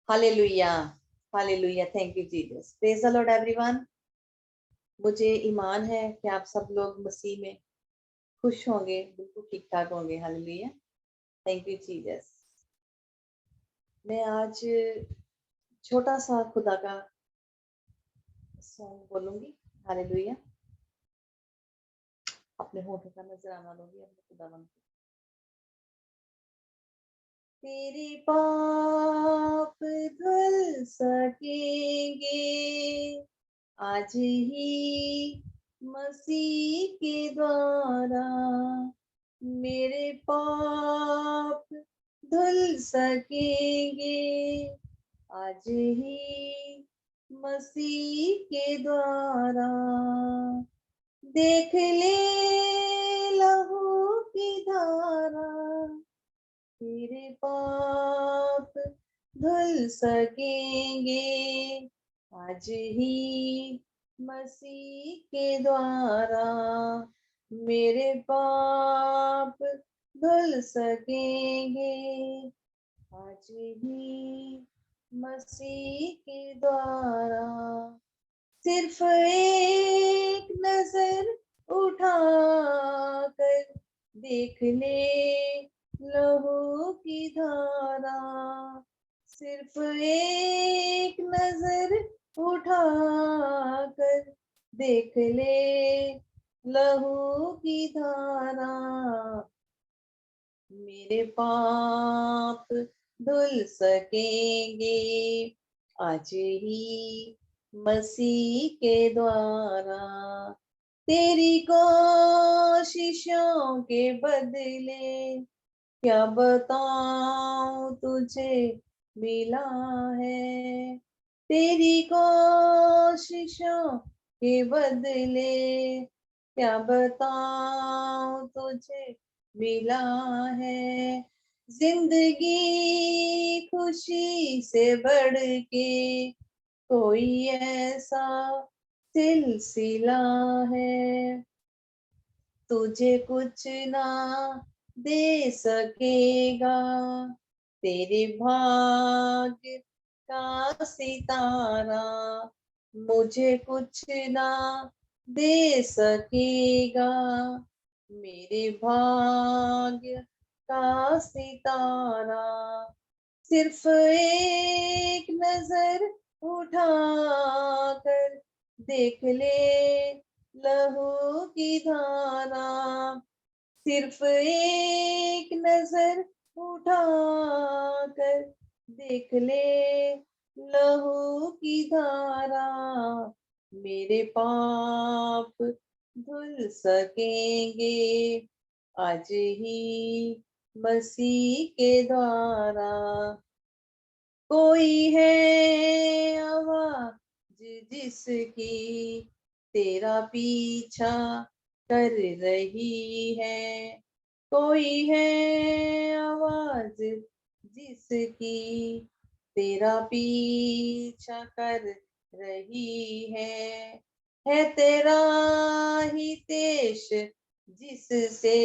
Hallelujah, hallelujah, thank you Jesus. Praise the Lord everyone. मुझे ईमान है कि आप सब लोग मसीह में खुश होंगे, बिल्कुल ठीक ठाक होंगे। Hallelujah, thank you Jesus. मैं आज छोटा सा खुदा का सॉन्ग बोलूंगी। हालेलुया, अपने होठों का नजराना लूंगी अपने खुदावन को। तेरे पाप धुल सकेंगे आज ही मसीह के द्वारा। मेरे पाप धुल सकेंगे आज ही मसीह के द्वारा। देख ले लहू की धारा, तेरे पाप धुल सकेंगे आज ही मसीह के द्वारा। मेरे पाप धुल सकेंगे आज ही मसीह के द्वारा। सिर्फ एक नजर उठाकर देख ले लहू की धारा। सिर्फ एक नजर उठाकर देख ले लहू की धारा। मेरे पाप धुल सकेंगे आज ही मसीह के द्वारा। तेरी कोशिशों के बदले क्या बताऊं तुझे मिला है। तेरी कोशिशों के बदले क्या बताऊं तुझे मिला है। जिंदगी खुशी से बढ़ के कोई ऐसा सिलसिला है। तुझे कुछ ना दे सकेगा तेरे भाग्य का सितारा। मुझे कुछ ना दे सकेगा मेरे भाग्य का सितारा। सिर्फ एक नजर उठाकर देख ले लहू की धारा। सिर्फ एक नजर उठाकर देख ले लहू की धारा। मेरे पाप धुल सकेंगे आज ही मसीह के द्वारा। कोई है आवाज जिसकी तेरा पीछा कर रही है। कोई है आवाज जिसकी तेरा पीछा कर रही है तेरा ही देश जिससे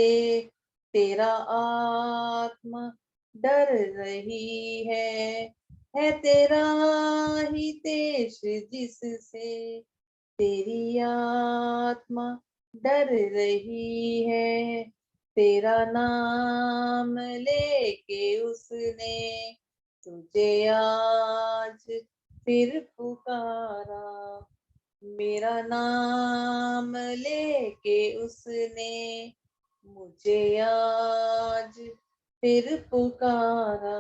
तेरा आत्मा डर रही है तेरा ही देश जिससे तेरी आत्मा डर रही है। तेरा नाम लेके उसने तुझे आज फिर पुकारा। मेरा नाम लेके उसने मुझे आज फिर पुकारा।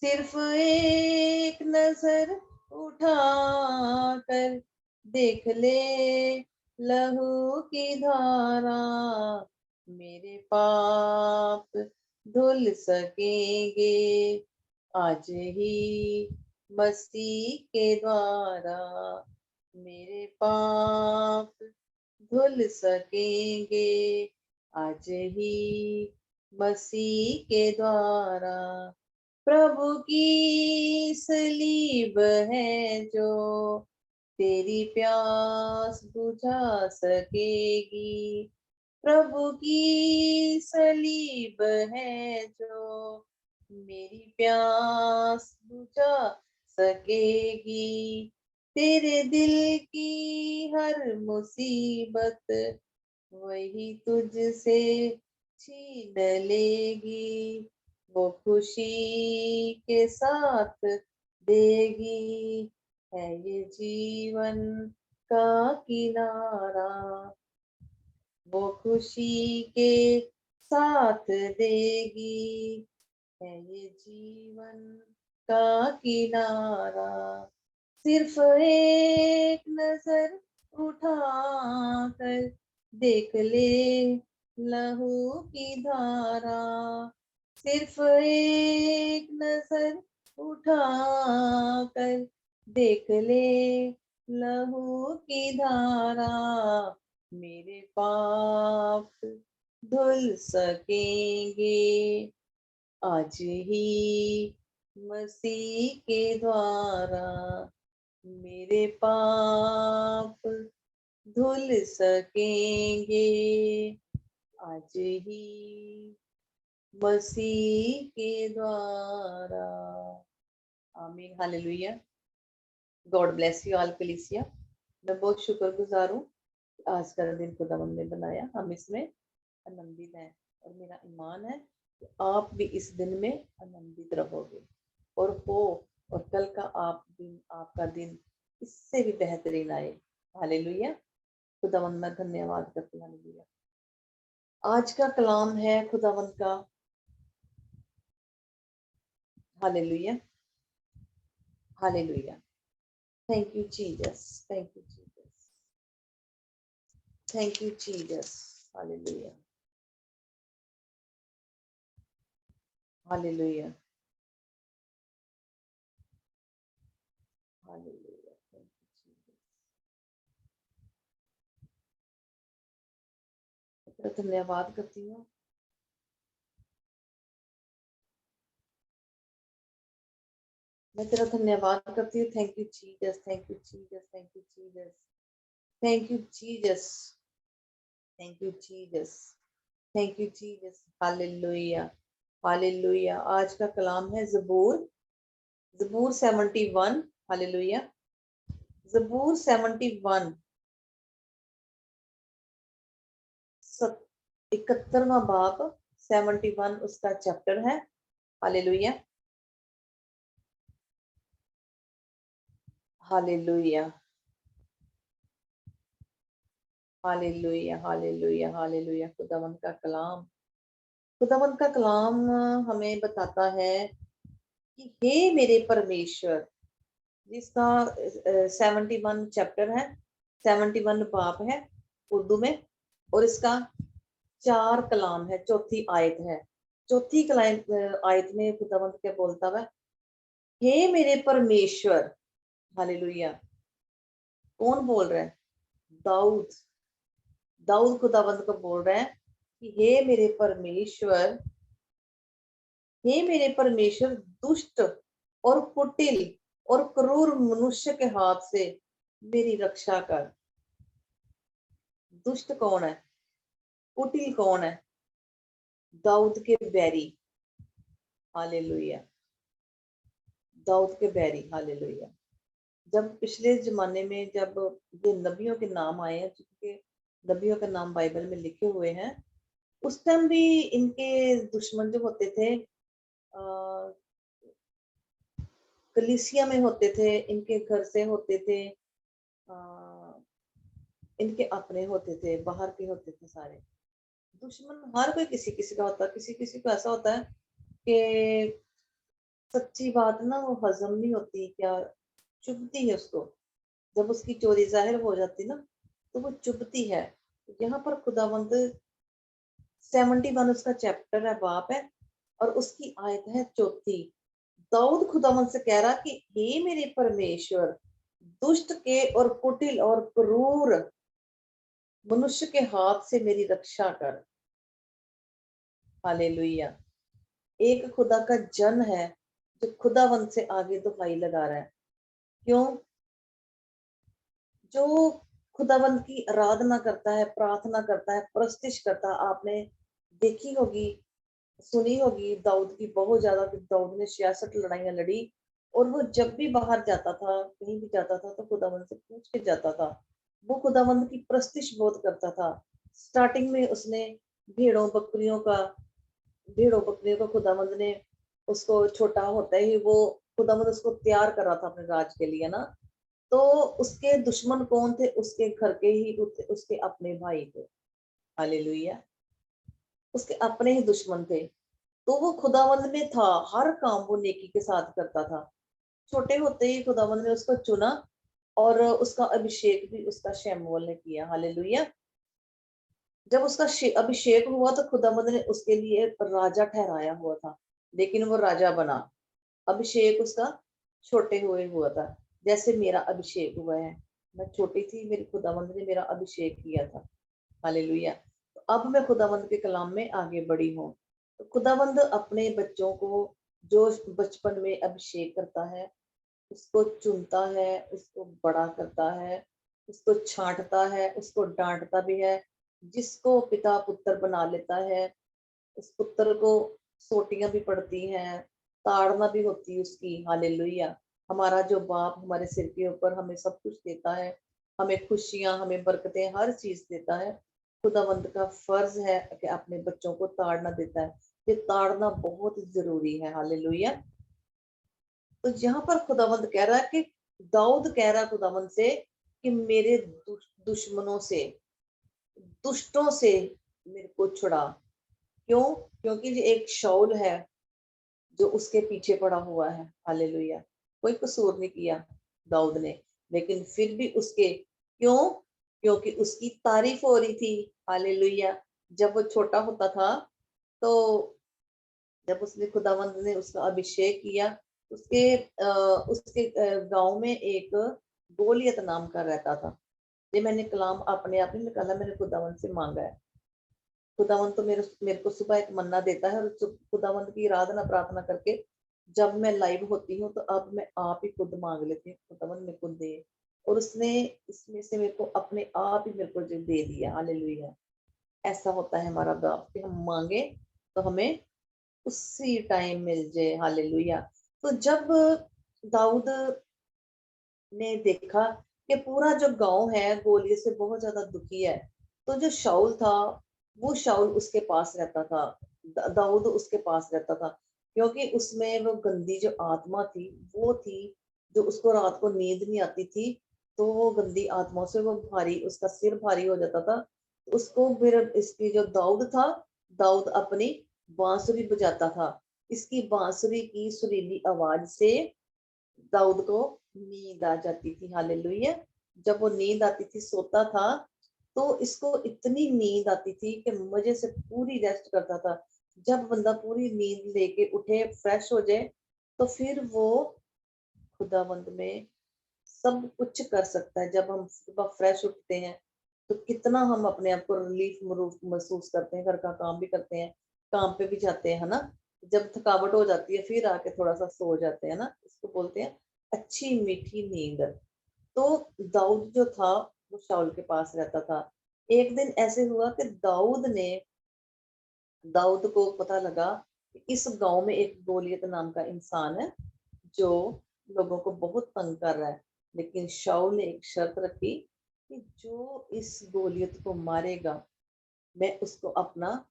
सिर्फ एक नजर उठाकर देख ले लहू की धारा। मेरे पाप धुल सकेंगे आज ही मसीह के द्वारा। मेरे पाप धुल सकेंगे आज ही मसीह के द्वारा। प्रभु की सलीब है जो तेरी प्यास बुझा सकेगी। प्रभु की सलीब है जो मेरी प्यास बुझा सकेगी, तेरे दिल की हर मुसीबत वही तुझसे छीन लेगी, वो खुशी के साथ देगी, है ये जीवन का किनारा, वो खुशी के साथ देगी, है ये जीवन का किनारा, सिर्फ एक नजर उठा कर देख ले लहू की धारा, सिर्फ एक नजर उठा कर देख ले लहू की धारा, मेरे पाप धुल सकेंगे आज ही मसीह के द्वारा, मेरे पाप धुल सकेंगे आज ही मसीह के द्वारा। आमीन, hallelujah. God bless you all कलीसिया। मैं बहुत शुक्रगुजार हूँ, आज का दिन खुदावंद ने बनाया, हम इसमें आनंदित हैं और मेरा ईमान है कि आप भी इस दिन में आनंदित रहोगे और हो, और कल का आपका दिन इससे भी बेहतरीन आए। हालेलुया। खुदावंद मैं धन्यवाद करती हूँ। हालेलुया। आज का कलाम है खुदावंद का। Hallelujah, hallelujah. Thank you Jesus, thank you Jesus, thank you Jesus. Hallelujah, hallelujah, hallelujah. Thank you Jesus. धन्यवाद करती हूँ। मैं तेरा धन्यवाद करती हूँ। Thank you Jesus, thank you Jesus, thank you Jesus, thank you Jesus, thank you Jesus, thank you Jesus. Hallelujah, hallelujah. आज का कलाम है जबूर, जबूर 71। हालेलुया। जबूर 71 71वां बाब, 71 उसका चैप्टर है। Hallelujah, hallelujah, hallelujah, hallelujah, hallelujah. खुदावंद का कलाम, खुदावंद का कलाम हमें बताता है कि हे मेरे परमेश्वर, जिसका 71 चैप्टर है, 71 बाब है उर्दू में, और इसका 4 कलाम है, चौथी आयत है। चौथी आयत में खुदावंद क्या बोलता है? हे मेरे परमेश्वर। हालेलुया। कौन बोल रहा है? दाऊद, दाऊद खुदावंद को बोल रहा है कि हे मेरे परमेश्वर, हे मेरे परमेश्वर, दुष्ट और कुटिल और क्रूर मनुष्य के हाथ से मेरी रक्षा कर। दुष्ट कौन है? कुटिल कौन है? दाऊद के बैरी। हालेलुया, दाऊद के बैरी। हालेलुया। जब पिछले जमाने में जब ये नबियों के नाम आए हैं, जिनके नबियों के नाम बाइबल में लिखे हुए हैं, उस टाइम भी इनके दुश्मन जो होते थे कलीसिया में होते थे, इनके घर से होते थे, इनके अपने होते थे, बाहर के होते थे सारे। दुश्मन हर कोई किसी किसी का होता है, किसी किसी को ऐसा होता है कि सच्ची बात ना वो हजम नहीं होती, क्या चुभती है उसको। जब उसकी चोरी जाहिर हो जाती ना, तो वो चुभती है। यहाँ पर खुदावंद 71 उसका चैप्टर है, बाप है, और उसकी आयत है चौथी। दाऊद खुदावंद से कह रहा कि हे मेरे परमेश्वर, दुष्ट के और कुटिल और क्रूर मनुष्य के हाथ से मेरी रक्षा कर। हालेलुया। एक खुदा का जन है जो खुदावंद से आगे दुहाई लगा रहा है। क्यों? जो खुदावंद की आराधना करता है, प्रार्थना करता है, प्रस्तिश करता है, आपने देखी होगी सुनी होगी दाऊद की बहुत ज्यादा, कि दाऊद ने 66 लड़ाइयां लड़ी, और वो जब भी बाहर जाता था, कहीं भी जाता था, तो खुदावंद से पूछ के जाता था। वो खुदावंद की प्रस्तिश बहुत करता था। स्टार्टिंग में उसने भेड़ों बकरियों का भेड़ों बकरियों को खुदावंद ने, उसको छोटा होता ही वो खुदावंद उसको तैयार कर रहा था अपने राज के लिए ना। तो उसके दुश्मन कौन थे? उसके घर के ही उसके अपने भाई थे। हालेलुया। उसके अपने ही दुश्मन थे। तो वो खुदावंद में था, हर काम वो नेकी के साथ करता था। छोटे होते ही खुदावंद ने उसको चुना, और उसका अभिषेक भी उसका शमूएल ने किया। हालेलुया। जब उसका अभिषेक हुआ तो खुदावंद ने उसके लिए राजा ठहराया हुआ था, लेकिन वो राजा बना। अभिषेक उसका छोटे हुए हुआ था, जैसे मेरा अभिषेक हुआ है। मैं छोटी थी, मेरे खुदावंद ने मेरा अभिषेक किया था। हालेलुया। तो अब मैं खुदावंद के कलाम में आगे बढ़ी हूँ। तो खुदावंद अपने बच्चों को जो बचपन में अभिषेक करता है, उसको चुनता है, उसको बड़ा करता है, उसको छांटता है, उसको डांटता भी है। जिसको पिता पुत्र बना लेता है, उस पुत्र को सोटियां भी पड़ती हैं, ताड़ना भी होती है उसकी। हालेलुया। हमारा जो बाप हमारे सिर के ऊपर हमें सब कुछ देता है, हमें खुशियां, हमें बरकतें, हर चीज देता है। खुदावंद का फर्ज है कि अपने बच्चों को ताड़ना देता है। ये ताड़ना बहुत जरूरी है। हालेलुया। तो यहाँ पर खुदावंद कह रहा है कि दाऊद कह रहा है खुदावंद से कि मेरे दुश्मनों से, दुष्टों से मेरे को छुड़ा। क्यों? क्योंकि ये एक शाऊल है जो उसके पीछे पड़ा हुआ है। हालेलुया। कोई कसूर नहीं किया दाऊद ने, लेकिन फिर भी उसके, क्यों? क्योंकि उसकी तारीफ हो रही थी। हालेलुया। जब वो छोटा होता था, तो जब उसने खुदावंद ने उसका अभिषेक किया, उसके उसके गांव में एक गोलियत नाम का रहता था। ये मैंने कलाम अपने आप ही निकाला, मैंने खुदावंद से मांगा है। खुदावंद तो मेरे मेरे को सुबह एक मन्ना देता है, और खुदावंद की आराधना प्रार्थना करके जब मैं लाइव होती हूँ, तो अब मैं आप ही खुद मांग लेती हूँ, खुदावंद मेरे को दे। और उसने इसमें से मेरे को अपने आप ही मेरे को जो दे दिया। हालेलुया। ऐसा होता है हमारा बाप कि हम मांगे तो हमें उसी टाइम मिल जाए। हालेलुया। तो जब दाऊद ने देखा कि पूरा जो गांव है गोलियत से बहुत ज्यादा दुखी है, तो जो शाऊल था, वो शाऊल उसके पास रहता था, दाऊद उसके पास रहता था, क्योंकि उसमें वो गंदी जो आत्मा थी, वो थी जो उसको रात को नींद नहीं आती थी। तो वो गंदी आत्माओं से वो भारी, उसका सिर भारी हो जाता था। उसको फिर इसकी जो दाऊद था, दाऊद अपनी बांसुरी बजाता था। इसकी बांसुरी की सुरीली आवाज से दाऊद को नींद आ जाती थी। हालेलुया। जब वो नींद आती थी, सोता था, तो इसको इतनी नींद आती थी कि मजे से पूरी रेस्ट करता था। जब बंदा पूरी नींद लेके उठे, फ्रेश हो जाए, तो फिर वो खुदावंद में सब कुछ कर सकता है। जब हम सुबह फ्रेश उठते हैं, तो कितना हम अपने आप को रिलीफ महसूस करते हैं, घर का काम भी करते हैं, काम पे भी जाते हैं, है ना। जब थकावट हो जाती है, फिर आके थोड़ा सा सो जाते हैं ना, इसको बोलते हैं अच्छी मीठी नींद। तो दाऊद जो था, वो शाऊल के पास रहता था। एक दिन ऐसे हुआ कि दाऊद को पता लगा कि इस गांव में एक गोलियत नाम का इंसान है, जो लोगों को बहुत तंग कर रहा है। लेकिन शाऊल ने एक शर्त रखी कि जो इस गोलियत को मारेगा, मैं उसको अपना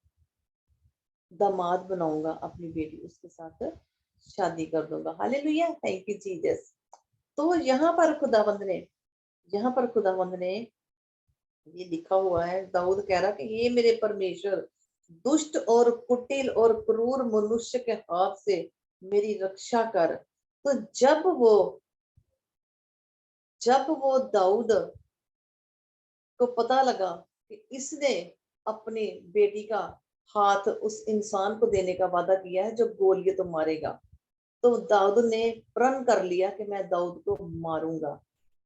दामाद बनाऊंगा, अपनी बेटी उसके साथ शादी कर दूंगा। हालेलुया। Thank you Jesus. तो यहाँ पर खुदावंद ने ये लिखा हुआ है, दाऊद कह रहा कि ये मेरे परमेश्वर, दुष्ट और कुटिल और क्रूर मनुष्य के हाथ से मेरी रक्षा कर। तो जब वो दाऊद को पता लगा कि इसने अपनी बेटी का हाथ उस इंसान को देने का वादा किया है जो गोलियत तो मारेगा, तो दाऊद ने प्रण कर लिया कि मैं दाऊद को मारूंगा।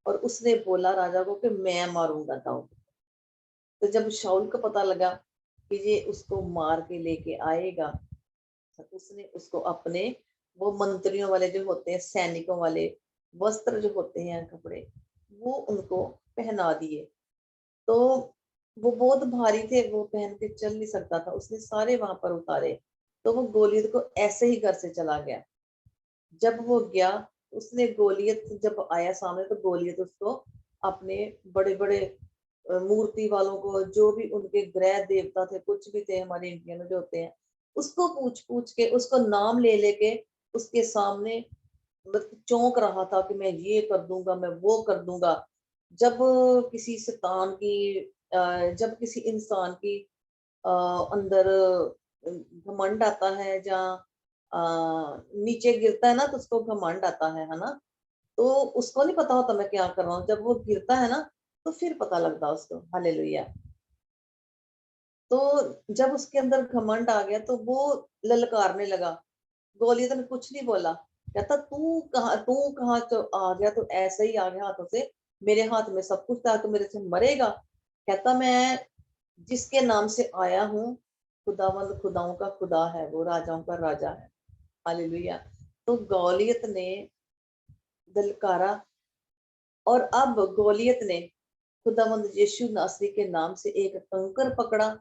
और उसने बोला राजा को कि मैं मारूंगा दाऊद। तो जब शाऊल को पता लगा कि ये उसको मार के लेके आएगा, तो उसने उसको अपने वो मंत्रियों वाले जो होते हैं, सैनिकों वाले वस्त्र जो होते हैं, कपड़े, वो उनको पहना दिए। तो वो बहुत भारी थे, वो पहन के चल नहीं सकता था, उसने सारे वहां पर उतारे। तो वो गोलियत को ऐसे ही घर से चला गया। जब वो गया, उसने गोलियत जब आया सामने, तो गोलियत उसको अपने बड़े बड़े मूर्ति वालों को, जो भी उनके ग्रह देवता थे, कुछ भी थे हमारे इंडिया में जो होते हैं, उसको पूछ पूछ के, उसको नाम ले लेके उसके सामने मतलब चौंक रहा था कि मैं ये कर दूंगा, मैं वो कर दूंगा। जब किसी शैतान की जब किसी इंसान की अंदर घमंड आता है, जहाँ नीचे गिरता है ना, तो उसको घमंड आता है ना। तो उसको नहीं पता होता मैं क्या कर रहा हूँ, जब वो गिरता है ना, तो फिर पता लगता उसको। हालेलुया। तो जब उसके अंदर घमंड आ गया, तो वो ललकारने लगा। गोलियत ने कुछ नहीं बोला, कहता तू कहाँ तो आ गया, तो ऐसे ही आ गया हाथों से, मेरे हाथ में सब कुछ था, तो मेरे से मरेगा। कहता मैं जिसके नाम से आया हूँ, खुदावंद खुदाओं का खुदा है, वो राजाओं का राजा है। हालेलुया। तो गौलियत ने दलकारा, और अब गौलियत ने खुदावंद यीशु नासरी के नाम से एक कंकर पकड़ा,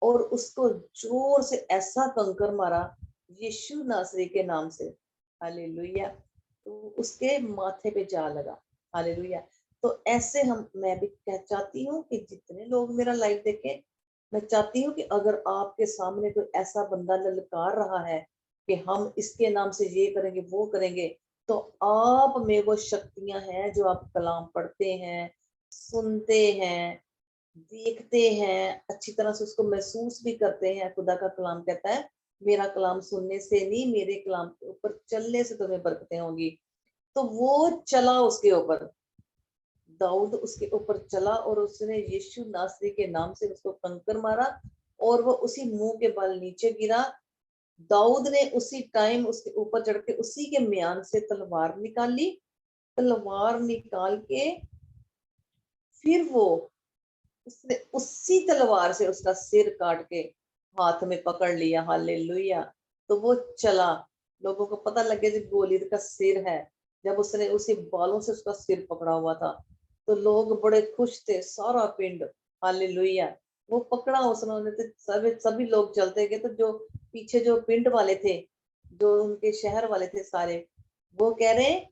और उसको जोर से ऐसा कंकर मारा यीशु नासरी के नाम से। हालेलुया। तो उसके माथे पे जा लगा। हालेलुया। तो ऐसे हम मैं भी चाहती हूँ कि जितने लोग मेरा लाइव देखें, मैं चाहती हूँ कि अगर आपके सामने कोई ऐसा बंदा ललकार रहा है कि हम इसके नाम से ये करेंगे वो करेंगे, तो आप में वो शक्तियां हैं जो आप कलाम पढ़ते हैं, सुनते हैं, देखते हैं, अच्छी तरह से उसको महसूस भी करते हैं। खुदा का कलाम कहता है, मेरा कलाम सुनने से नहीं, मेरे कलाम के ऊपर चलने से तुम्हें बरकतें होंगी। तो वो चला उसके ऊपर, दाऊद उसके ऊपर चला, और उसने यीशु नासरी के नाम से उसको कंकर मारा, और वो उसी मुंह के बल नीचे गिरा। दाऊद ने उसी टाइम उसके ऊपर चढ़ के उसी के म्यान से तलवार निकाली। तलवार निकाल के फिर वो उसने उसी तलवार से उसका सिर काट के हाथ में पकड़ लिया। हालेलुया। तो वो चला, लोगों को पता लग गया जब गोलियत का सिर है, जब उसने उसी बालों से उसका सिर पकड़ा हुआ था, तो लोग बड़े खुश थे, सारा पिंड। हालेलुया। वो पकड़ा उसने, तो सभी लोग चलते गए, तो जो पीछे जो पिंड वाले थे, जो उनके शहर वाले थे सारे, वो कह रहे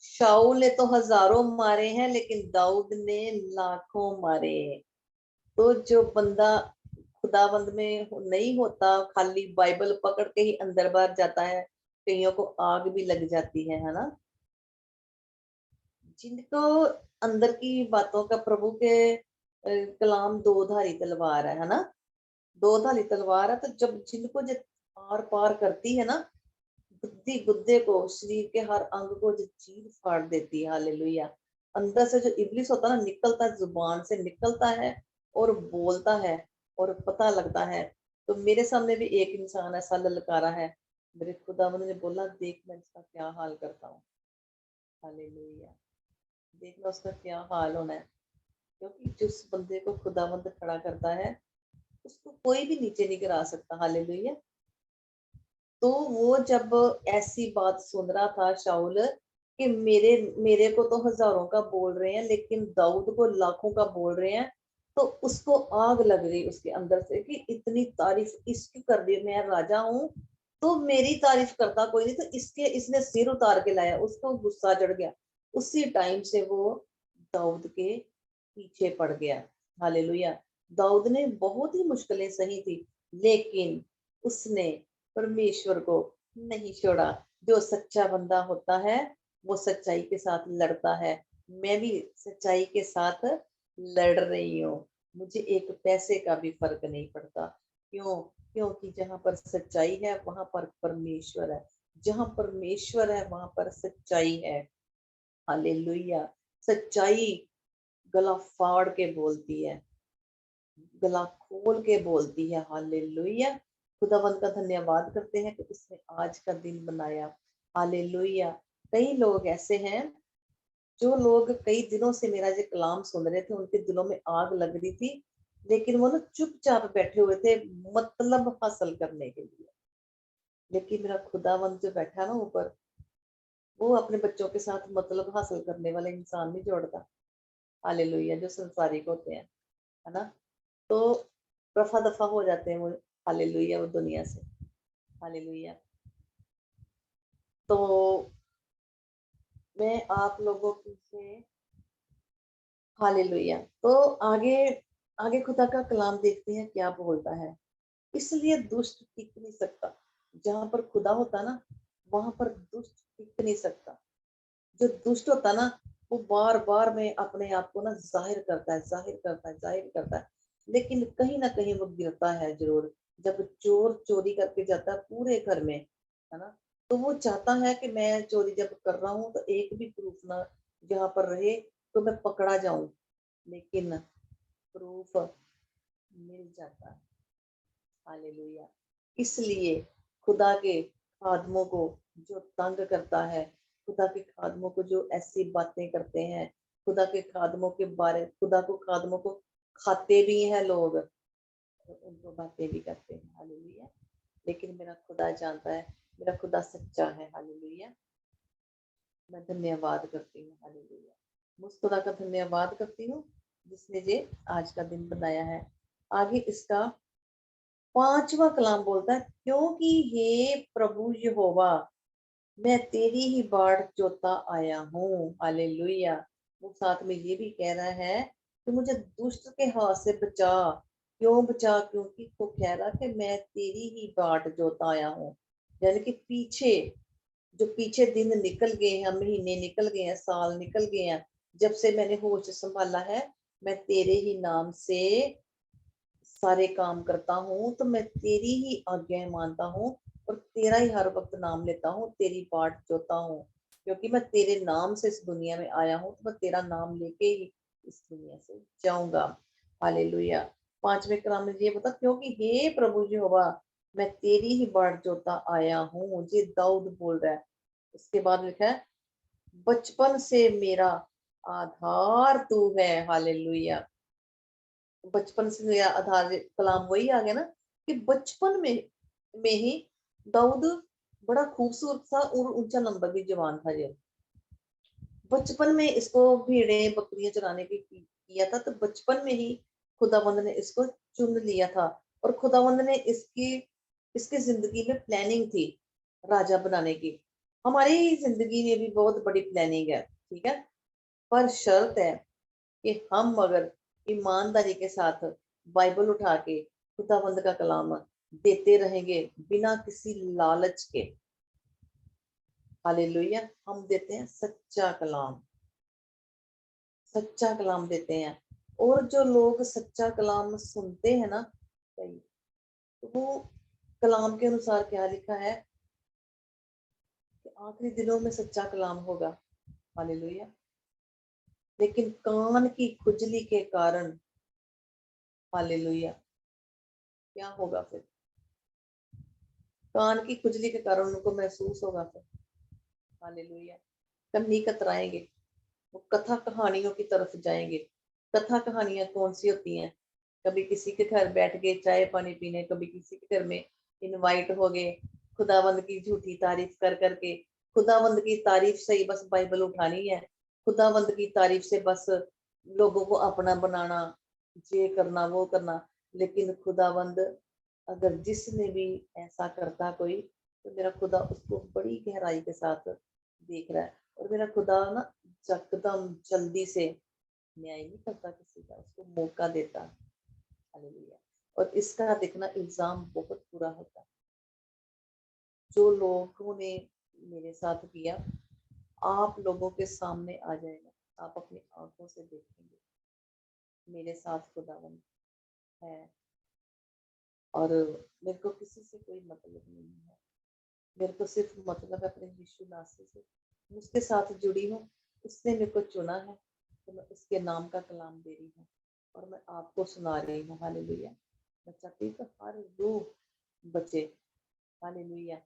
शाऊल ने तो हजारों मारे हैं, लेकिन दाऊद ने लाखों मारे। तो जो बंदा खुदाबंद में नहीं होता, खाली बाइबल पकड़ के ही अंदर बाहर जाता है, कईयों को आग भी लग जाती है ना। जिनको अंदर की बातों का प्रभु के कलाम दो धारी तलवार है ना, दो धारी तलवार है। तो जब जिनको जब आर पार करती है ना, बुद्धि गुद्दे को, शरीर के हर अंग को जो चीर फाड़ देती है। हालेलुया। अंदर से जो इब्लिस होता है ना, निकलता है, जुबान से निकलता है और बोलता है, और पता लगता है। तो मेरे सामने भी एक इंसान ऐसा ललकारा है, मेरे खुदावंद ने बोला, देख मैं इसका क्या हाल करता हूँ। हालेलुया। देखना उसका क्या हाल होना है, क्योंकि जिस बंदे को खुदावंद खड़ा करता है, उसको कोई भी नीचे नहीं गिरा सकता। हालेलुया। तो वो जब ऐसी बात सुन रहा था शाऊल, कि मेरे मेरे को तो हजारों का बोल रहे हैं, लेकिन दाऊद को लाखों का बोल रहे हैं, तो उसको आग लग गई उसके अंदर से कि इतनी तारीफ इसकी कर दी, मैं राजा हूँ तो मेरी तारीफ करता कोई नहीं, तो इसने सिर उतार के लाया। उसको गुस्सा चढ़ गया। उसी टाइम से वो दाऊद के पीछे पड़ गया। हालेलुया। दाऊद ने बहुत ही मुश्किलें सही थी, लेकिन उसने परमेश्वर को नहीं छोड़ा। जो सच्चा बंदा होता है, वो सच्चाई के साथ लड़ता है। मैं भी सच्चाई के साथ लड़ रही हूँ। मुझे एक पैसे का भी फर्क नहीं पड़ता। क्यों? क्योंकि जहां पर सच्चाई है, वहां पर परमेश्वर है। जहां परमेश्वर है, वहां पर सच्चाई है। हालेलुया। सच्चाई गला फाड़ के बोलती है, गला खोल के बोलती है। हालेलुया। खुदावंत का धन्यवाद करते हैं कि उसने आज का दिन बनाया। हालेलुया। कई लोग ऐसे हैं, जो लोग कई दिनों से मेरा जो कलाम सुन रहे थे, उनके दिलों में आग लग रही थी, लेकिन वो ना चुपचाप बैठे हुए थे, मतलब हासिल करने के लिए। लेकिन मेरा खुदावंत जो बैठा ना ऊपर, वो अपने बच्चों के साथ मतलब हासिल करने वाले इंसान नहीं जोड़ता। हालेलुया। जो संसारिक होते हैं, है ना, तो रफा दफा हो जाते हैं वो। हालेलुया वो दुनिया से। हालेलुया। तो मैं आप लोगों की से हालेलुया। तो आगे आगे खुदा का कलाम देखते हैं क्या बोलता है। इसलिए दुष्ट टिक नहीं सकता। जहां पर खुदा होता ना, वहां पर दुष्ट टिक नहीं सकता। जो दुष्ट होता ना, वो बार बार में अपने आप को ना जाहिर करता है, जाहिर करता है, जाहिर करता है, लेकिन कहीं ना कहीं वो गिरता है जरूर। जब चोर चोरी करके जाता है पूरे घर में, है ना, तो वो चाहता है कि मैं चोरी जब कर रहा हूँ तो एक भी प्रूफ ना यहाँ पर रहे, तो मैं पकड़ा जाऊं। लेकिन प्रूफ मिल जाता है। हालेलुया। इसलिए खुदा के खादमों को जो तंग करता है, खुदा के खादमों को जो ऐसी बातें करते हैं, खुदा के खादमों के बारे, खुदा को खादमों को खाते भी हैं लोग, तो उनको बातें भी करते हैं। हालेलुया। लेकिन मेरा खुदा जानता है, मेरा खुदा सच्चा है। हालेलुया। मैं धन्यवाद करती हूँ। हालेलुया। मैं उस खुदा का धन्यवाद करती हूँ जिसने ये आज का दिन बनाया है। आगे इसका 5वां कलाम बोलता है, क्योंकि हे प्रभु यहोवा, मैं तेरी ही बाढ़ जोता आया हूँ। हालेलुया। वो साथ में ये भी कह रहा है कि मुझे दुष्ट के हाथ से बचा। क्यों बचा? क्योंकि वो कह रहा कि मैं तेरी ही बाढ़ जोता आया हूँ। यानी कि पीछे जो पीछे दिन निकल गए हैं, महीने निकल गए हैं, साल निकल गए हैं, जब से मैंने होश संभाला है, मैं तेरे ही नाम से सारे काम करता हूँ। तो मैं तेरी ही आज्ञाएं मानता हूँ और तेरा ही हर वक्त नाम लेता हूँ, तेरी बाट जोता हूँ। क्योंकि मैं तेरे नाम से इस दुनिया में आया हूँ, तो मैं तेरा नाम लेके ही इस दुनिया से जाऊंगा। हालेलुया। 5वें कलाम में ये बता, क्योंकि हे प्रभु यहोवा, मैं तेरी ही बाट जोता आया हूँ। ये दाऊद बोल रहा है। उसके बाद लिखा है, बचपन से मेरा आधार तू है। हालेलुया। बचपन से मेरा आधार कलाम वही आ गया ना, कि बचपन में ही दाऊद बड़ा खूबसूरत सा और ऊंचा नंबर भी जवान था। ये बचपन में इसको भेड़े बकरियां चराने की किया था, तो बचपन में ही खुदावंद ने इसको चुन लिया था। और खुदावंद ने इसकी इसकी जिंदगी में प्लानिंग थी राजा बनाने की। हमारी जिंदगी में भी बहुत बड़ी प्लानिंग है, ठीक है, पर शर्त है कि हम अगर ईमानदारी के साथ बाइबल उठा के खुदावंद का कलाम देते रहेंगे बिना किसी लालच के। हालेलुया। हम देते हैं सच्चा कलाम, सच्चा कलाम देते हैं। और जो लोग सच्चा कलाम सुनते हैं ना, सही, तो वो कलाम के अनुसार क्या लिखा है कि आखिरी दिनों में सच्चा कलाम होगा। हालेलुया। लेकिन कान की खुजली के कारण, हालेलुया, क्या होगा फिर? कान की खुजली के कारण उनको महसूस होगा फिर। हालेलुया। कन्नी कतराएंगे, वो कथा कहानियों की तरफ जाएंगे। कथा कहानियां कौन सी होती हैं? कभी किसी के घर बैठ गए चाय पानी पीने, कभी किसी के घर में इनवाइट हो गए, खुदावंद की झूठी तारीफ कर करके। खुदावंद की तारीफ से ही बस बाइबल उठानी है, खुदावंद की तारीफ से बस लोगों को अपना बनाना, ये करना वो करना। लेकिन खुदावंद अगर जिसने भी ऐसा करता कोई, तो मेरा खुदा उसको बड़ी गहराई के साथ देख रहा है। और मेरा खुदा ना एकदम जल्दी से न्याय नहीं करता किसी का, उसको मौका देता। हालेलुया। और इसका देखना इल्जाम बहुत बुरा होता है। जो लोगों ने मेरे साथ किया, आप लोगों के सामने आ जाएगा, आप अपनी आंखों से देखेंगे मेरे साथ खुदावन है। और मेरे को किसी से कोई मतलब नहीं है, मेरे को सिर्फ मतलब अपने यीशु नासरी से, उसके साथ जुड़ी हूँ। उसने मेरे को चुना है, तो मैं उसके नाम का कलाम दे रही हूँ और मैं आपको सुना रही हूँ। हालेलुया। मैं चाहती हूँ कि हर रूह बचे। हालेलुया।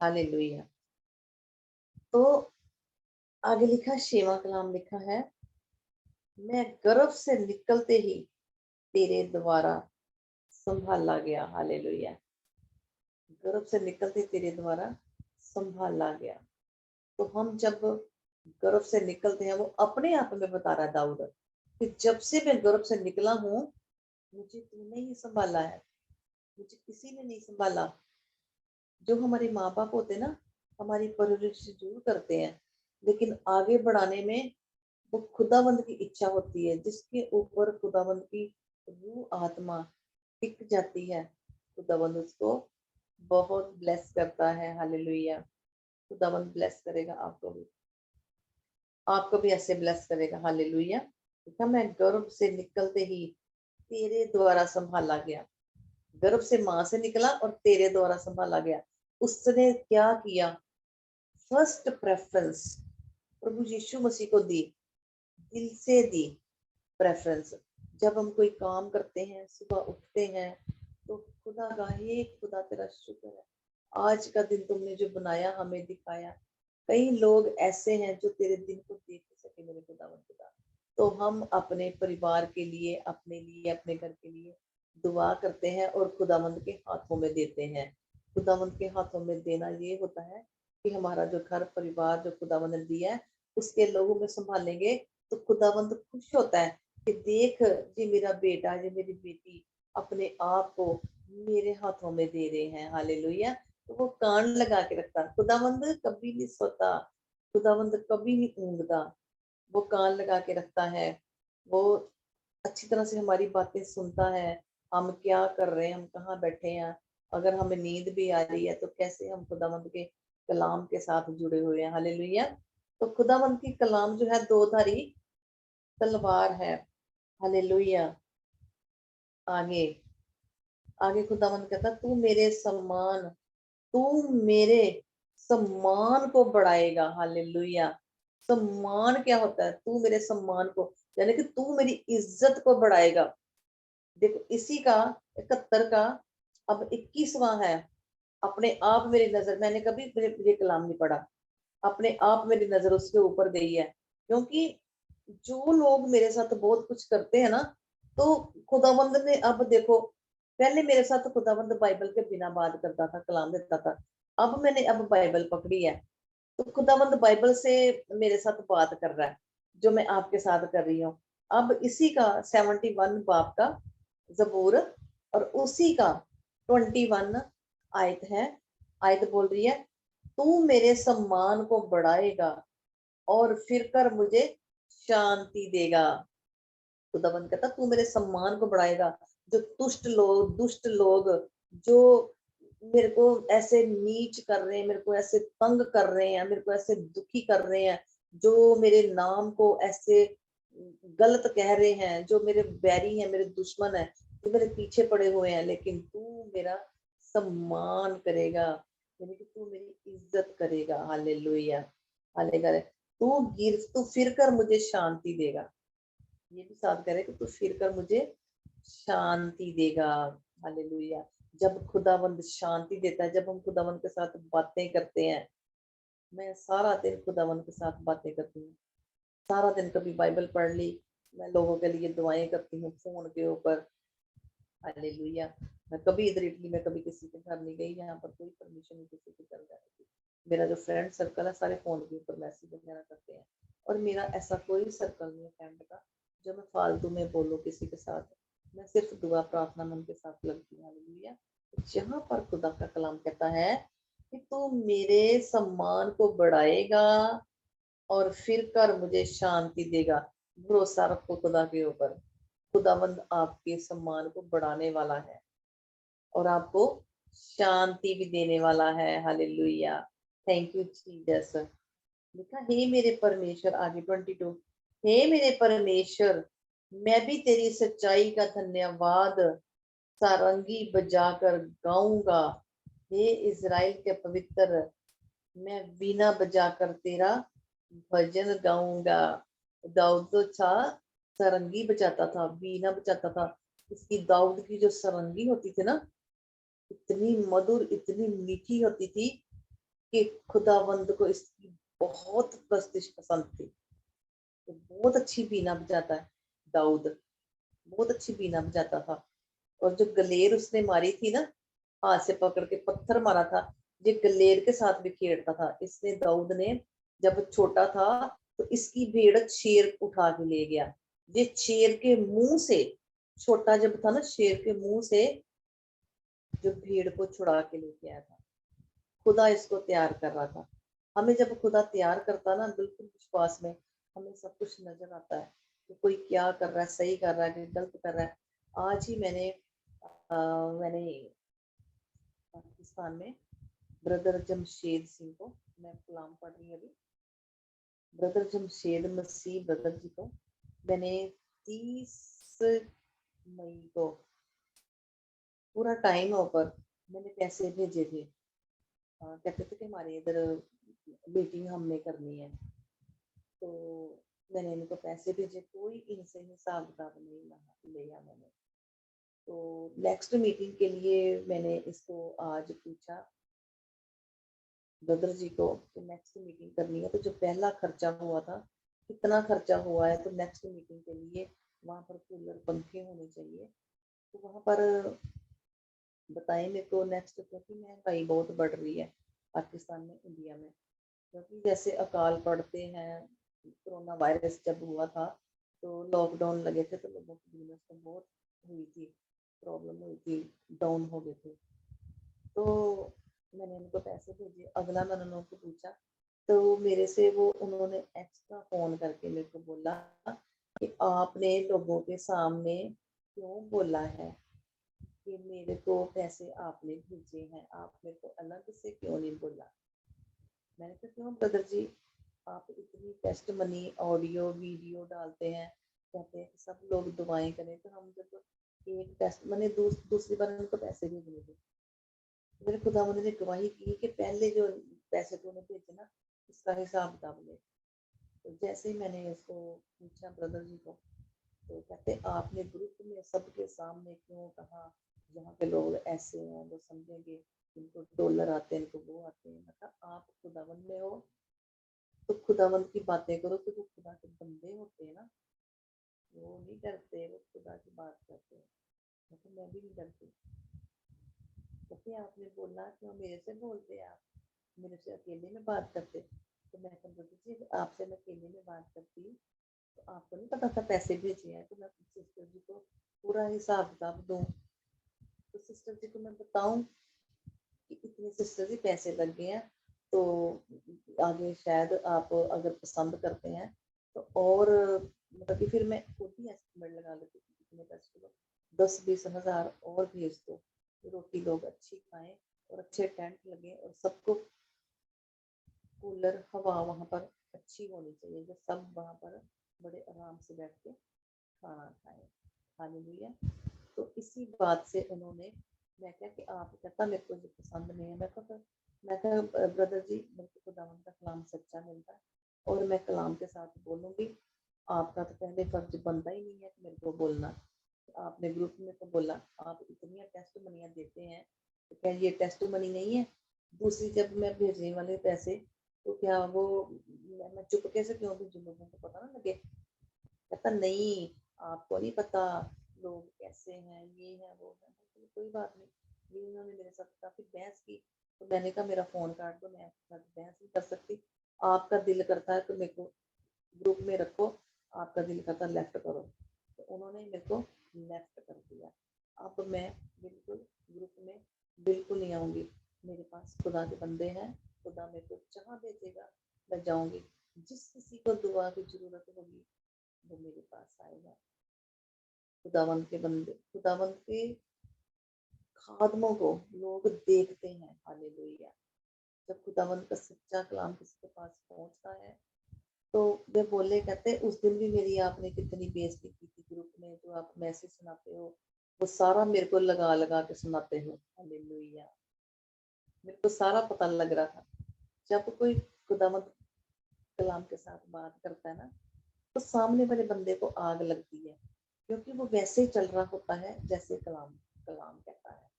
हालेलुया। तो आगे लिखा, 6वां कलाम लिखा है, मैं गर्भ से निकलते ही तेरे द्वारा संभाला गया। हालेलुया। गर्भ से निकलते तेरे द्वारा संभाला गया। तो हम जब गर्भ से निकलते हैं, वो अपने आप में बता रहा है दाऊद कि जब से मैं गर्भ से निकला हूँ, मुझे तूने ही संभाला है, मुझे किसी ने नहीं संभाला। जो हमारे माँ बाप होते ना, हमारी परवरिश जरूर करते हैं, लेकिन आगे बढ़ाने में वो खुदावंद की इच्छा होती है, जिसके ऊपर खुदावंद की रूह आत्मा टिक जाती है, खुदावंद उसको बहुत ब्लेस करता है। हालेलुया। खुदावंद ब्लेस करेगा आपको भी, आपको भी ऐसे ब्लेस करेगा। हालेलुया। देखा, मैं गर्भ से निकलते ही तेरे द्वारा संभाला गया, गर्भ से मां से निकला और तेरे द्वारा संभाला गया। उसने क्या किया? फर्स्ट प्रेफरेंस प्रभु यीशु मसीह को दी, दिल से दी प्रेफरेंस। जब हम कोई काम करते हैं, सुबह उठते हैं, तो खुदा का, हे खुदा तेरा शुक्र है, आज का दिन तुमने जो बनाया, हमें दिखाया। कई लोग ऐसे हैं जो तेरे दिन को देख नहीं सके मेरे खुदावंद खुदा, तो हम अपने परिवार के लिए, अपने लिए, अपने घर के लिए दुआ करते हैं और खुदावंद के हाथों में देते हैं। खुदावंद के हाथों में देना ये होता है कि हमारा जो घर परिवार जो खुदावंद ने दिया है, उसके लोगों में संभालेंगे, तो खुदावंद खुश होता है कि देख, ये मेरा बेटा, ये मेरी बेटी अपने आप को मेरे हाथों में दे रहे हैं। हालेलुया। तो वो कान लगा के रखता, खुदावंद कभी नहीं सोता, खुदावंद कभी नहीं ऊंघता, वो कान लगा के रखता है। वो अच्छी तरह से हमारी बातें सुनता है, हम क्या कर रहे हैं, हम कहाँ बैठे हैं, अगर हमें नींद भी आ रही है तो कैसे हम खुदावंद के कलाम के साथ जुड़े हुए हैं। हालेलुया। तो खुदावंद की कलाम जो है दो धारी तलवार है। हालेलुया। आगे आगे खुदावंद कहता, तू मेरे सम्मान को बढ़ाएगा। हालेलुया। सम्मान क्या होता है? तू मेरे सम्मान को, यानी कि तू मेरी इज्जत को बढ़ाएगा। देखो, इसी का 71 का अब 21वां है। अपने आप मेरी नजर, मैंने कभी ये कलाम नहीं पढ़ा, अपने आप मेरी नजर उसके ऊपर गई है, क्योंकि जो लोग मेरे साथ बहुत कुछ करते हैं ना, तो खुदावंद ने अब देखो, पहले मेरे साथ खुदावंद बाइबल के बिना बात करता था, कलाम देता था। अब मैंने बाइबल पकड़ी है, तो खुदावंद बाइबल से मेरे साथ बात कर रहा है, जो मैं आपके साथ कर रही हूँ। अब इसी का 71 बाप का जबूर, और उसी का 21 आयत है। आयत बोल रही है, तू मेरे सम्मान को बढ़ाएगा और फिर कर मुझे शांति देगा। खुदाबंद कहता, तू मेरे सम्मान को बढ़ाएगा। जो दुष्ट लोग जो मेरे को ऐसे नीच कर रहे हैं, मेरे को ऐसे तंग कर रहे हैं, मेरे को ऐसे दुखी कर रहे हैं, जो मेरे नाम को ऐसे गलत कह रहे हैं, जो मेरे बैरी हैं, मेरे दुश्मन हैं, जो मेरे पीछे पड़े हुए हैं, लेकिन तू मेरा सम्मान करेगा, यानी कि तू मेरी इज्जत करेगा। हालेलुया। हालेलुया। तू फिर कर मुझे शांति देगा। ये भी साथ करे कि तू फिर कर मुझे शांति देगा। हालेलुया। जब खुदावंद शांति देता है, जब हम खुदावंद के साथ बातें करते हैं, मैं सारा दिन खुदावंद के साथ बातें करती हूँ, सारा दिन कभी बाइबल पढ़ ली, मैं लोगों के लिए दुआएं करती हूँ फोन के ऊपर। हालेलुया। मैं कभी इधर इटली में कभी किसी के घर नहीं गई, यहाँ पर कोई परमिशन नहीं किसी के घर जाने की। मेरा जो फ्रेंड सर्कल है, सारे फोन के ऊपर मैसेज वगैरह करते हैं, और मेरा ऐसा कोई सर्कल नहीं है फ्रेंड का जो मैं फालतू में बोलूँ किसी के साथ। मैं सिर्फ दुआ प्रार्थना मन के साथ लगती हूँ। हालेलुया। जहाँ पर खुदा का कलाम कहता है कि तू मेरे सम्मान को बढ़ाएगा और फिर कर मुझे शांति देगा, भरोसा रखो खुदा के ऊपर। खुदावंद आपके सम्मान को बढ़ाने वाला है और आपको शांति भी देने वाला है। हालेलुया। Thank you Jesus. लिखा, हे मेरे परमेश्वर, आगे 22, हे मेरे परमेश्वर, मैं भी तेरी सच्चाई का धन्यवाद सारंगी बजाकर गाऊंगा। हे इज़राइल के पवित्र, मैं वीणा बजाकर तेरा भजन गाऊंगा। दाऊद तो था, सारंगी बजाता था, वीणा बजाता था। इसकी दाऊद की जो सारंगी होती थी ना, इतनी मधुर, इतनी मीठी होती थी कि खुदावंद को इसकी बहुत पसंद थी। तो बहुत अच्छी बीना बजाता है दाऊद, बहुत अच्छी बीना बजाता था। और जो गलेर उसने मारी थी ना, हाथ से पकड़ के पत्थर मारा था, ये गलेर के साथ भी खेलता था। इसने दाऊद ने जब छोटा था, तो इसकी भेड़ शेर उठा के ले गया, ये शेर के मुंह से छोटा जब था ना, शेर के मुंह से जो भीड़ को छुड़ा के लेके आया था, खुदा इसको तैयार कर रहा था। हमें जब खुदा तैयार करता ना, बिल्कुल विश्वास में हमें सब कुछ नजर आता है कि कोई क्या कर रहा है, सही कर रहा है कि गलत कर रहा है। आज ही मैंने पाकिस्तान में ब्रदर जमशेद सिंह को, मैं कलाम पढ़ रही हूँ अभी, ब्रदर जमशेद मसीह ब्रदर जी को मैंने 30 मई को पूरा टाइम ऊपर मैंने पैसे भेजे थे। कहते थे कि हमारे इधर मीटिंग हमने करनी है, तो मैंने इनको पैसे भेजे, कोई इनसे हिसाब किताब नहीं लिया मैंने। तो नेक्स्ट मीटिंग के लिए मैंने इसको आज पूछा ब्रदर जी को कि नेक्स्ट मीटिंग करनी है, तो जो पहला खर्चा हुआ था कितना खर्चा हुआ है, तो नेक्स्ट मीटिंग के लिए वहाँ पर कूलर पंखे होने चाहिए। तो वहाँ पर बताएं मेरे को नेक्स्ट, क्योंकि महंगाई बहुत बढ़ रही है पाकिस्तान में, इंडिया में, क्योंकि जैसे अकाल पड़ते हैं, कोरोना वायरस जब हुआ था तो लॉकडाउन लगे थे, तो लोगों की बिजनेस में बहुत हुई थी, प्रॉब्लम हुई थी, डाउन हो गए थे। तो मैंने उनको पैसे भेजे, अगला मैंने उनको पूछा, तो मेरे से वो उन्होंने एक्स्ट्रा फोन करके मेरे को बोला कि आपने लोगों के सामने क्यों बोला है कि मेरे को पैसे आपने भेजे हैं, आप मेरे को अलग से क्यों नहीं बोला। मैंने कहा क्यों ब्रदर जी, आप इतनी टेस्ट मनी ऑडियो वीडियो डालते हैं, कहते हैं कि सब लोग दुआएं करें, तो हम जब एक टेस्ट मनी दूसरी बार उनको पैसे भेजने थे, मेरे खुदा ने गवाही की कि पहले जो पैसे तूने भेजे ना, उसका हिसाब किताब ले। तो जैसे ही मैंने इसको पूछा ब्रदर जी को, तो कहते आपने ग्रुप में सबके सामने क्यों कहा, जहाँ पे लोग ऐसे हैं वो समझेंगे, इनको डॉलर आते हैं, इनको वो आते हैं। मतलब आप खुदावंद में हो तो खुदावंद की बातें करो, तो जो खुदा के बंदे होते हैं ना, वो नहीं डरते, वो खुदा की बात करते हैं। मतलब मैं भी नहीं डरती। कहते आपने बोला क्यों मेरे से बोलते, आप मेरे से अकेले में बात करते। तो मैं कहती जी आपसे मैं अकेले में बात करती, तो आपको नहीं पता था पैसे भेजे हैं, तो मैं सिस्टर जी को पूरा हिसाब किताब दूँ, तो सिस्टर जी को मैं बताऊं कि इतने सिस्टर जी पैसे लग गए हैं, तो आगे शायद आप अगर पसंद करते हैं तो और मतलब कि फिर मैं खुद ही एस्टिमेट लगा लेती थी कितने पैसे को, 10-20 हज़ार और भेज दो, रोटी लोग अच्छी खाएं और अच्छे टेंट लगे और सबको कूलर हवा वहाँ पर अच्छी होनी चाहिए, जो सब वहाँ पर बड़े आराम से बैठ के खाना खाएं। हालेलुया। तो इसी बात से उन्होंने, मैं क्या कि आप कहता मेरे को ये पसंद नहीं है, मैं कहा ब्रदर जी मेरे को खुदावंद का कलाम सच्चा मिलता है और मैं कलाम के साथ बोलूँगी, आपका तो पहले फर्ज बनता ही नहीं है कि मेरे को बोलना। आपने ग्रुप में तो बोला आप इतनी टेस्ट मनियाँ देते हैं, तो क्या ये टेस्ट मनी नहीं है? दूसरी जब मैं भेजने वाले पैसे, तो क्या वो मैं चुपके से क्यों भेजूँ, लोगों को पता ना लगे। कहता नहीं, आपको नहीं पता लोग कैसे हैं, ये है वो है। तो कोई बात नहीं, ये उन्होंने मेरे साथ काफी बहस की, तो मैंने कहा मेरा फोन काट दो, मैं आपके साथ बहस नहीं कर सकती। आपका दिल करता है तो मेरे को ग्रुप में रखो, आपका दिल करता है लेफ्ट करो। तो उन्होंने मेरे को लेफ्ट कर दिया। अब मैं बिल्कुल ग्रुप में बिल्कुल नहीं आऊंगी। मेरे पास खुदा के बंदे हैं, खुदा मेरे को जहाँ भेजेगा मैं जाऊंगी। जिस किसी को दुआ की जरूरत होगी वो मेरे पास आएगा। खुदावंत के बंदे, खुदावंत के खादमों को लोग देखते हैं। हालेलुया। जब खुदावंत का सच्चा कलाम किसी के पास पहुंचता है, तो वे बोले, कहते उस दिन भी मेरी आपने कितनी बेइज्जती की थी ग्रुप में, जो आप मैसेज सुनाते हो वो सारा मेरे को लगा लगा के सुनाते हो। हालेलुया। मेरे को सारा पता लग रहा था। जब कोई खुदावंत कलाम के साथ बात करता है ना, तो सामने वाले बंदे को आग लगती है, क्योंकि वो वैसे ही चल रहा होता है जैसे कलाम कलाम कहता है।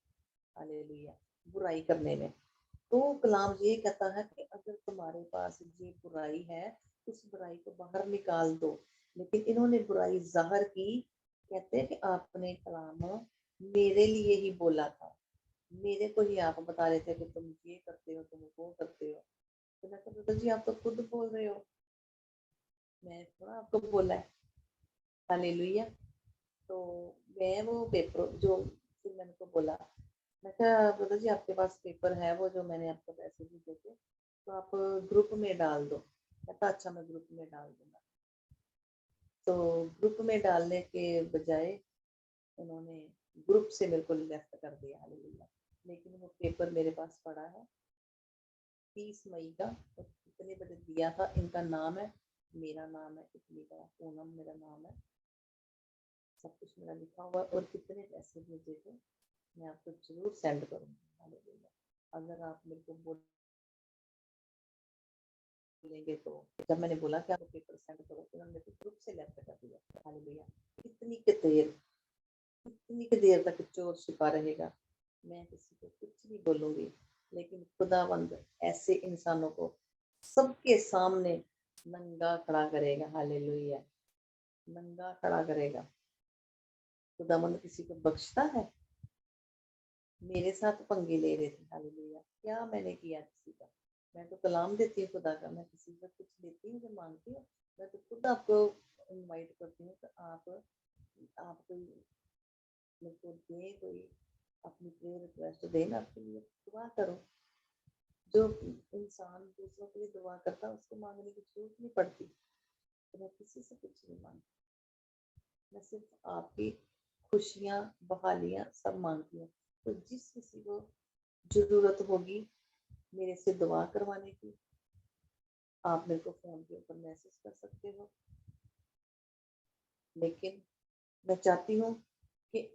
हालेलुया। बुराई करने में, तो कलाम ये कहता है कि अगर तुम्हारे पास ये बुराई है, उस बुराई को बाहर निकाल दो। लेकिन इन्होंने बुराई जाहिर की। कहते हैं कि आपने कलाम मेरे लिए ही बोला था, मेरे को ही आप बता रहे थे कि तुम ये करते हो, तुम वो करते हो। तो मैं कहता जी आप तो खुद बोल रहे हो, मैं थोड़ा आपको बोला है। हालेलुया। तो मैं वो पेपर जो, फिर मैंने को बोला, मैं कहा ब्रदर जी आपके पास पेपर है वो जो मैंने आपको पैसे दिए थे, तो आप ग्रुप में डाल दो। कहता अच्छा मैं ग्रुप में डाल दूंगा। तो ग्रुप में डालने के बजाय उन्होंने ग्रुप से मेरे को लेफ्ट कर दिया, हालेलुया। लेकिन वो पेपर मेरे पास पड़ा है 30 मई का, और कितने बजे दिया था, इनका नाम है, मेरा नाम है, इतनी का पूनम मेरा नाम है, सब कुछ मेरा लिखा हुआ है, और कितने पैसे मुझे थे मैं आपको जरूर सेंड करूंगी, हालेलुया। अगर आप मेरे को बोलेंगे तो, जब मैंने बोला कि आप पेपर सेंड करो, तो उन्होंने मेरे को ग्रुप से लेफ्ट कर दिया, हालेलुया। कितनी के देर तक चोर छिपा रहेगा, मैं किसी को कुछ नहीं बोलूंगी, लेकिन खुदावंद ऐसे इंसानों को सबके सामने नंगा खड़ा करेगा, हालेलुया, नंगा खड़ा करेगा। खुदावंद किसी को बख्शता है? मेरे साथ पंगे ले रहे थे, हालेलुया। क्या मैंने किया किसी का? मैं तो कलाम देती हूँ खुदा का, मैं किसी से कुछ लेती हूँ जो मांगती हूँ, मैं तो खुद आपको इनवाइट करती हूँ कि आप कोई मेरे को दे, कोई अपनी प्रेयर रिक्वेस्ट देना, आपके लिए दुआ करो। जो इंसान दूसरों के लिए दुआ करता है उसको मांगने की जरूरत नहीं पड़ती, तो मैं किसी से कुछ नहीं मांगती, मैं सिर्फ आपकी खुशियाँ, बहालियाँ सब मांगती हूँ। तो जिस किसी को जरूरत होगी मेरे से दुआ करवाने की, आप मेरे को फोन के ऊपर मैसेज कर सकते हो। लेकिन मैं चाहती हूँ कि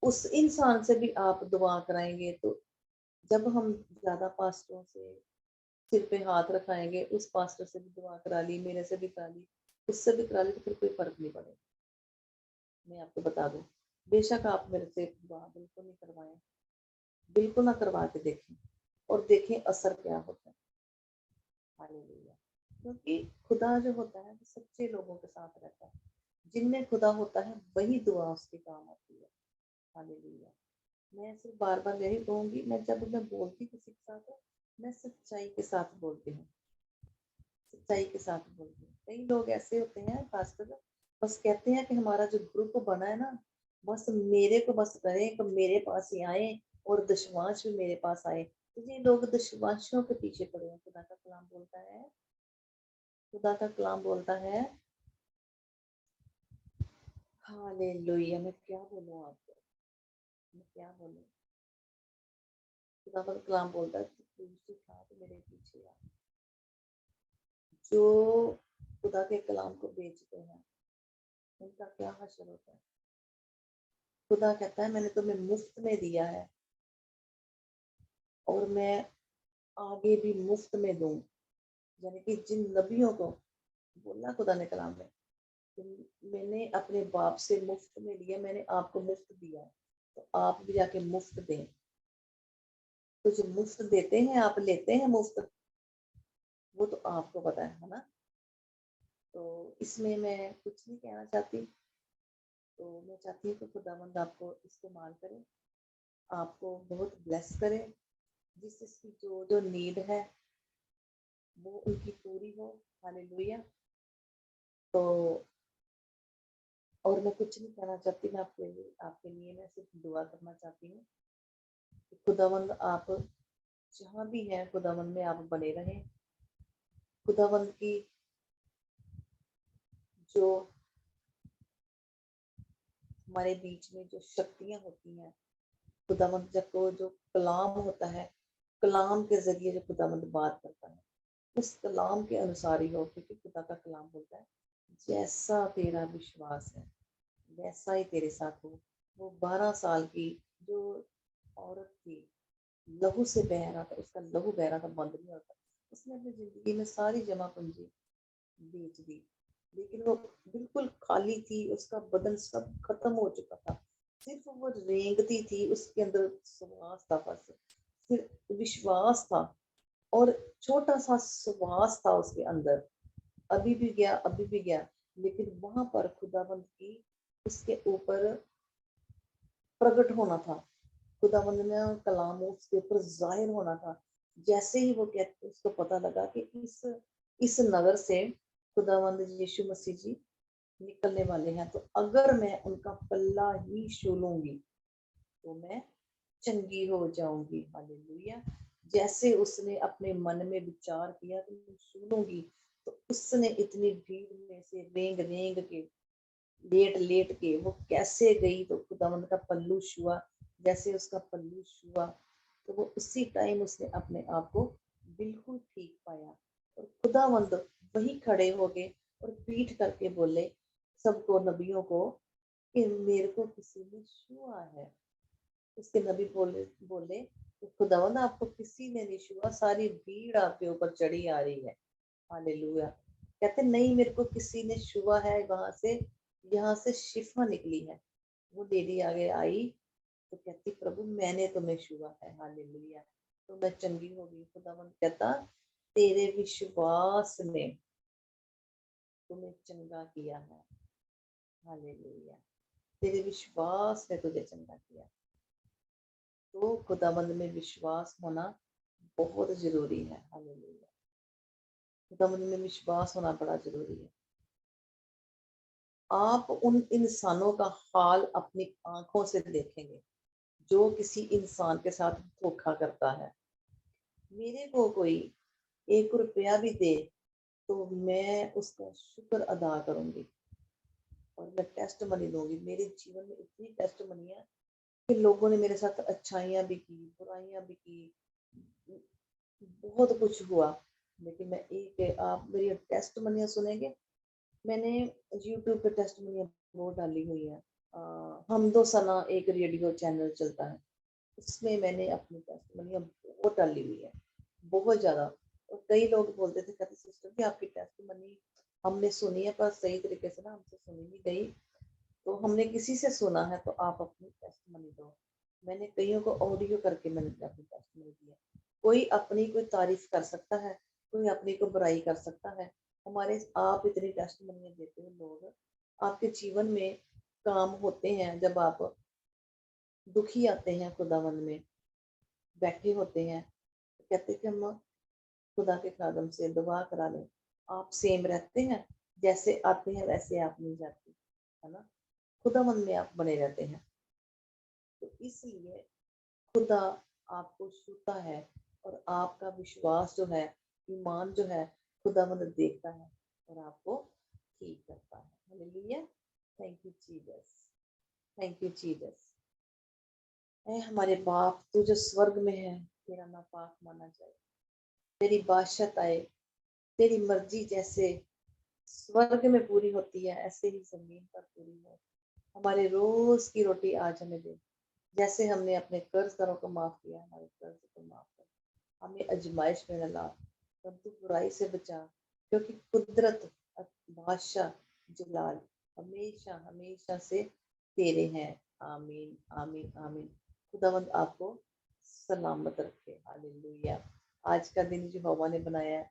उस इंसान से भी आप दुआ कराएंगे, तो जब हम ज्यादा पास्टरों से सिर पे हाथ रखाएंगे, उस पास्टर से भी दुआ करा ली, मेरे से भी करा ली, उससे भी करा ली, तो फिर कोई फर्क नहीं पड़ेगा। मैं आपको बता दूं, बेशक आप मेरे से दुआ बिल्कुल नहीं करवाएं, बिल्कुल ना करवा के देखें, और देखें असर क्या होता है, हालेलुया। क्योंकि खुदा जो होता है वो सच्चे लोगों के साथ रहता है, जिनमें खुदा होता है वही दुआ उसके काम आती है, हालेलुया। मैं सिर्फ बार बार यही कहूंगी, जब मैं बोलती किसी के साथ, मैं सच्चाई के साथ बोलती हूँ, सच्चाई के साथ बोलती हूँ। कई लोग ऐसे होते हैं खासकर, बस कहते हैं कि हमारा जो ग्रुप बना है ना, बस मेरे को बस करें कि मेरे पास ही आए, और दशवांश भी मेरे पास आए। तो ये लोग दशवांशों के पीछे पड़े हैं। खुदा का कलाम बोलता है, हालेलुया। मैं क्या बोलूं आपको, मैं क्या बोलूं? खुदा का कलाम बोलता है, तू दूसरी खा तो मेरे पीछे आ। जो खुदा के कलाम को बेचते हैं उनका क्या हश्र होता है? खुदा कहता है मैंने तुम्हें मुफ्त में दिया है, और मैं आगे भी मुफ्त में दूं। यानी कि जिन नबियों को बोला खुदा ने कलाम में, मैंने अपने बाप से मुफ्त में लिया, मैंने आपको मुफ्त दिया है, तो आप भी जाके मुफ्त दें। तो जो मुफ्त देते हैं, आप लेते हैं मुफ्त, वो तो आपको पता है ना। तो इसमें मैं कुछ नहीं कहना चाहती। तो मैं चाहती हूँ कि खुदावंद आपको इस्तेमाल करे, आपको बहुत ब्लेस करे, जिस जिसकी जो जो नीड है वो उनकी पूरी हो, हालेलुया। तो और मैं कुछ नहीं कहना चाहती, मैं आपके लिए मैं सिर्फ दुआ करना चाहती हूँ कि खुदावंद आप जहाँ भी हैं, खुदावंद में आप बने रहें। खुदावंद की जो हमारे बीच में जो शक्तियाँ होती हैं, खुदावंद जब को जो कलाम होता है, कलाम के जरिए जो खुदावंद बात करता है, उस कलाम के अनुसार ही हो, क्योंकि खुदा का कलाम बोलता है जैसा तेरा विश्वास है वैसा ही तेरे साथ हो। वो 12 साल की जो औरत थी, लहू से बह रहा था, उसका लहू बह रहा था, बंद नहीं होता। उसने अपनी जिंदगी में सारी जमा पूंजी बेच दी, लेकिन वो बिल्कुल खाली थी, उसका बदन सब खत्म हो चुका था, सिर्फ वो रेंगती थी, उसके अंदर श्वास था, बस सिर्फ विश्वास था, और छोटा सा श्वास था उसके अंदर, अभी भी गया, अभी भी गया। लेकिन वहां पर खुदावंद की उसके ऊपर प्रकट होना था, खुदावंद ने कलाम उसके ऊपर जाहिर होना था। जैसे ही वो कहते, उसको पता लगा कि इस नगर से खुदावंद यीशु मसीह जी निकलने वाले हैं, तो अगर मैं उनका पल्ला ही छू लूंगी तो मैं चंगी हो जाऊंगी। हालेलुया। जैसे उसने अपने मन में विचार किया कि मैं सुनूंगी, तो उसने इतनी भीड़ में से रेंग रेंग के, लेट लेट के वो कैसे गई, तो खुदावंद का पल्लू छुआ। जैसे उसका पल्लू छुआ तो वो उसी टाइम उसने अपने आप को बिल्कुल ठीक पाया। और खुदावंद वही खड़े हो गए और पीठ करके बोले सबको, नबियों को, कि मेरे को किसी ने छुआ है। उसके नबी बोले बोले कि खुदावंद आपको किसी ने नहीं छुआ, सारी भीड़ आपके ऊपर चढ़ी आ रही है। हालेलुया। कहते नहीं, मेरे को किसी ने छुआ है, वहां से, यहाँ से शिफा निकली है। वो लेडी आगे आई तो कहती प्रभु मैंने तुम्हें छुआ है। हालेलुया। तो मैं चंगी हो गई। खुदावंद कहता तेरे विश्वास ने तुम्हें चंगा किया है। हालेलुया। तेरे विश्वास ने तुझे चंगा किया। तो खुदावंद में विश्वास होना बहुत जरूरी है। हालेलुया। खुदावंद में विश्वास होना बड़ा जरूरी है। आप उन इंसानों का हाल अपनी आंखों से देखेंगे जो किसी इंसान के साथ धोखा करता है। मेरे को कोई 1 रुपया भी दे तो मैं उसका शुक्र अदा करूंगी और मैं टेस्ट मनी दूंगी। मेरे जीवन में इतनी टेस्ट मनी है कि लोगों ने मेरे साथ अच्छाइयां भी की, बुराइयां भी की, बहुत कुछ हुआ, लेकिन मैं एक, आप मेरी टेस्ट मनियां सुनेंगे। मैंने यूट्यूब पे टेस्ट मनियां बहुत डाली हुई है। हमदो सना एक रेडियो चैनल चलता है, उसमें मैंने अपनी टेस्ट मनियां बहुत डाली हुई है, बहुत ज्यादा। और कई लोग बोलते थे, कहते सिस्टर जी आपकी टेस्ट मनी हमने सुनी है पर सही तरीके से ना हमसे सुनी नहीं गई, तो हमने किसी से सुना है तो आप अपनी टेस्ट मनी दो। मैंने कईयों को ऑडियो करके मैंने अपनी टेस्ट मनी दी है। कोई अपनी कोई तारीफ कर सकता है, कोई अपनी को बुराई कर सकता है। हमारे आप इतनी टेस्ट मनी देते हो, लोग आपके जीवन में काम होते हैं। जब आप दुखी आते हैं, खुदावंद में बैठे होते हैं, तो कहते कि हम खुदा के खादम से दुआ करा लें। आप सेम रहते हैं, जैसे आते हैं वैसे आप नहीं जाते, है ना। खुदावंद में आप बने रहते हैं, तो इसलिए खुदा आपको छूता है और आपका विश्वास जो है, ईमान जो है, खुदावंद देखता है और आपको ठीक करता है। Hallelujah. Thank you Jesus. Thank you Jesus. ऐ हमारे बाप तू जो स्वर्ग में है, तेरा नाम पाक माना जाए, तेरी बादशाहत आए, तेरी मर्जी जैसे स्वर्ग में पूरी होती है ऐसे ही जमीन पर पूरी हो। हमारे रोज की रोटी आज हमें दे, जैसे हमने अपने कर्जदारों को माफ किया, हमारे कर्ज को माफ कर। हमें अजमाइश में न ला, परंतु बुराई से बचा, क्योंकि कुदरत, बादशाह, जलाल हमेशा हमेशा से तेरे हैं। आमीन आमीन आमीन। खुदावंद आपको सलामत रखे। हालेलुया। आज का दिन जो हवा ने बनाया है,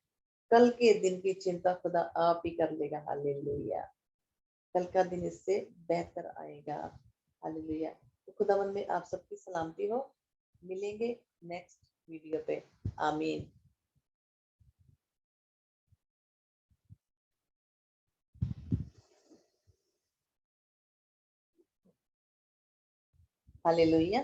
कल के दिन की चिंता खुदा आप ही कर लेगा। हालेलुया। कल का दिन इससे बेहतर आएगा। हालेलुया। तो खुदावंद में आप सबकी सलामती हो। मिलेंगे नेक्स्ट वीडियो पे। आमीन। हालेलुया।